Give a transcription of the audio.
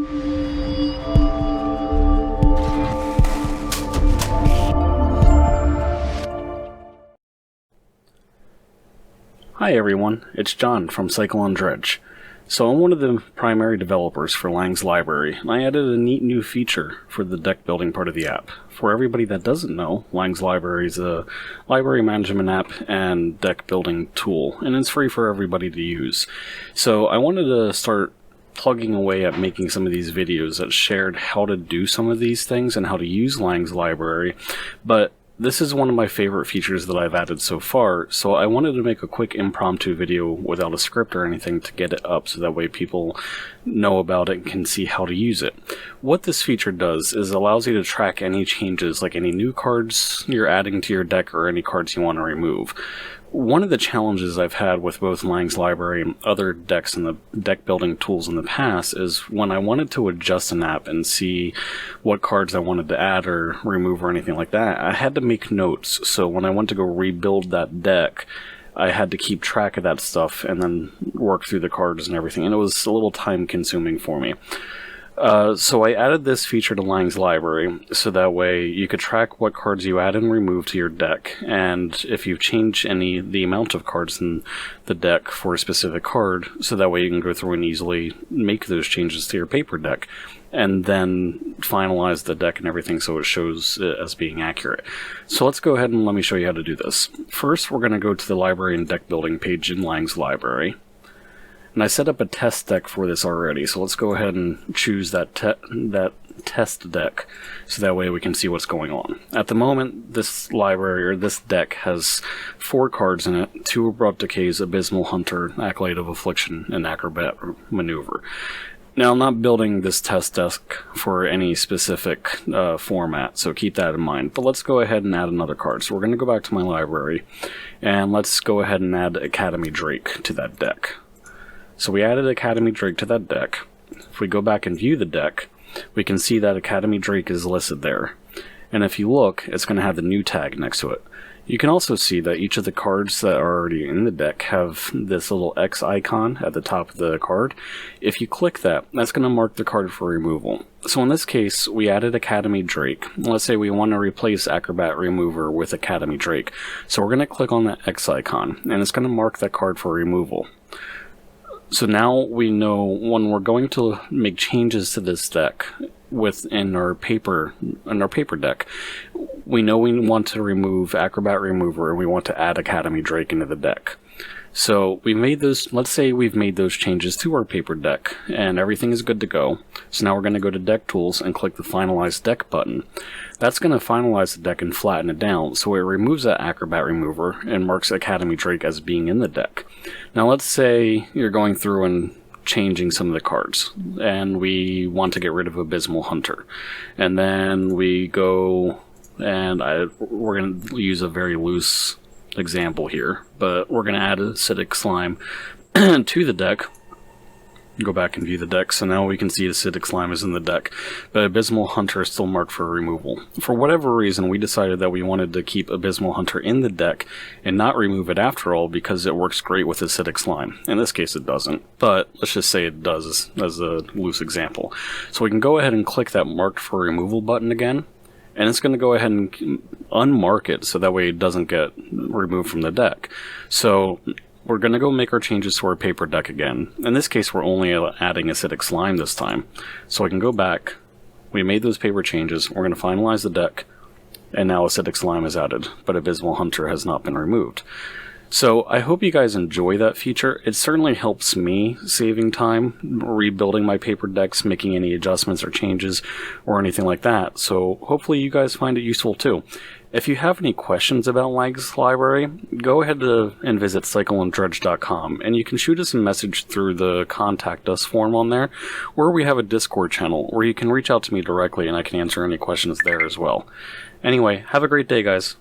Hi everyone, it's John from Cycle on Dredge. So I'm one of the primary developers for Leng's library, and I added a neat new feature for the deck building part of the app. For everybody that doesn't know, Leng's library is a library management app and deck building tool, and it's free for everybody to use. So I wanted to start plugging away at making some of these videos that shared how to do some of these things and how to use Leng's library, but this is one of my favorite features that I've added so far, so I wanted to make a quick impromptu video without a script or anything to get it up so that way people know about it and can see how to use it. What this feature does is allows you to track any changes, like any new cards you're adding to your deck or any cards you want to remove. One of the challenges I've had with both Leng's library and other decks and the deck building tools in the past is when I wanted to adjust an app and see what cards I wanted to add or remove or anything like that, I had to make notes. So when I went to go rebuild that deck, I had to keep track of that stuff and then work through the cards and everything, and it was a little time consuming for me. So I added this feature to Leng's library, so that way you could track what cards you add and remove to your deck, and if you change the amount of cards in the deck for a specific card, so that way you can go through and easily make those changes to your paper deck, and then finalize the deck and everything so it shows it as being accurate. So let's go ahead and let me show you how to do this. First, we're going to go to the library and deck building page in Leng's library. And I set up a test deck for this already, so let's go ahead and choose that test deck, so that way we can see what's going on. At the moment, this library, or this deck, has 4 cards in it: 2 Abrupt Decays, Abysmal Hunter, Acolyte of Affliction, and Acrobat Maneuver. Now, I'm not building this test deck for any specific format, so keep that in mind. But let's go ahead and add another card. So we're going to go back to my library, and let's go ahead and add Academy Drake to that deck. So we added Academy Drake to that deck. If we go back and view the deck, we can see that Academy Drake is listed there. And if you look, it's going to have the new tag next to it. You can also see that each of the cards that are already in the deck have this little X icon at the top of the card. If you click that, that's going to mark the card for removal. So in this case, we added Academy Drake. Let's say we want to replace Acrobat Remover with Academy Drake. So we're going to click on that X icon, and it's going to mark that card for removal. So now we know when we're going to make changes to this deck in our paper deck, we know we want to remove Acrobat Remover and we want to add Academy Drake into the deck. So we made those, let's say we've made those changes to our paper deck and everything is good to go. So now we're going to go to Deck Tools and click the Finalize Deck button. That's going to finalize the deck and flatten it down, so it removes that Acrobat Remover and marks Academy Drake as being in the deck. Now let's say you're going through and changing some of the cards, and we want to get rid of Abysmal Hunter. And then we go, and we're going to use a very loose example here, but we're going to add Acidic Slime to the deck. Go back and view the deck, so now we can see Acidic Slime is in the deck, but Abysmal Hunter is still marked for removal. For whatever reason, we decided that we wanted to keep Abysmal Hunter in the deck and not remove it after all, because it works great with Acidic Slime. In this case it doesn't, but let's just say it does as a loose example. So we can go ahead and click that marked for removal button again, and it's going to go ahead and unmark it so that way it doesn't get removed from the deck. So we're going to go make our changes to our paper deck again. In this case, we're only adding Acidic Slime this time. So I can go back, we made those paper changes, we're going to finalize the deck, and now Acidic Slime is added, but Abysmal Hunter has not been removed. So I hope you guys enjoy that feature. It certainly helps me saving time, rebuilding my paper decks, making any adjustments or changes or anything like that. So hopefully you guys find it useful too. If you have any questions about Leng's library, go ahead and visit cycleonDredge.com, and you can shoot us a message through the Contact Us form on there, or we have a Discord channel where you can reach out to me directly and I can answer any questions there as well. Anyway, have a great day, guys.